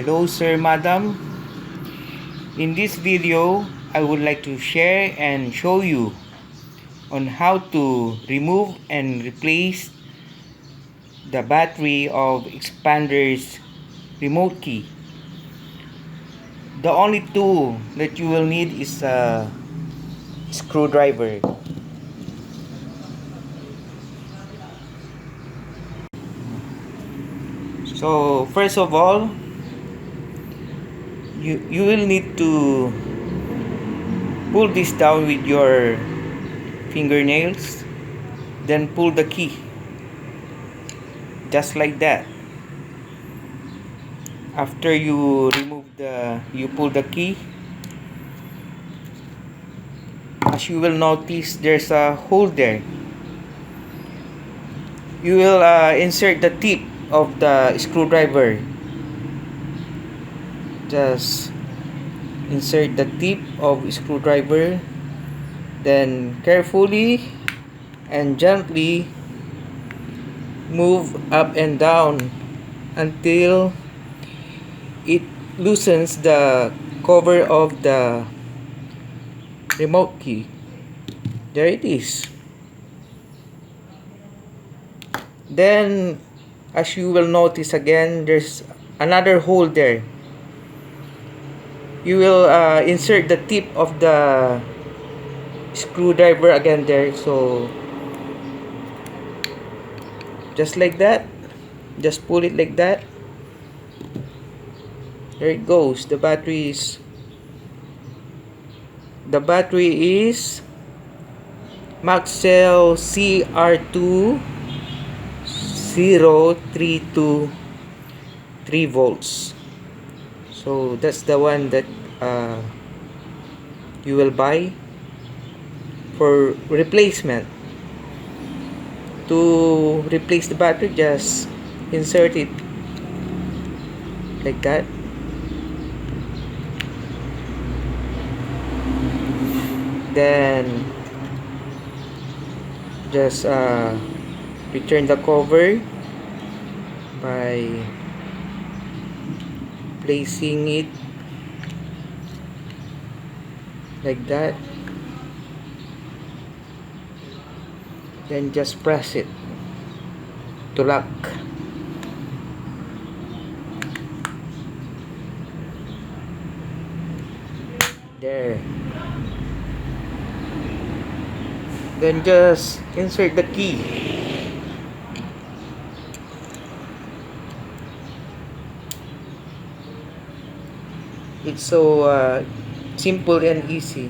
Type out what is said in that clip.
Hello sir, madam. In this video, I would like to share and show you on how to remove and replace the battery of Xpander's remote key. The only tool that you will need is a screwdriver. So first of all, you will need to pull this down with your fingernails, then pull the key just like that. After you pull the key, as you will notice, there's a hole there. You will insert the tip of the screwdriver. Just insert the tip of screwdriver, then carefully and gently move up and down until it loosens the cover of the remote key. There it is. Then, as you will notice again, there's another hole there. You will insert the tip of the screwdriver again there. So just like that, just pull it like that. There it goes. The battery is Maxell CR2 0323 volts. So that's the one that you will buy for replacement. To replace the battery, just insert it like that. Then just return the cover by placing it like that. Then just press it to lock. There. Then just insert the key. It's so simple and easy.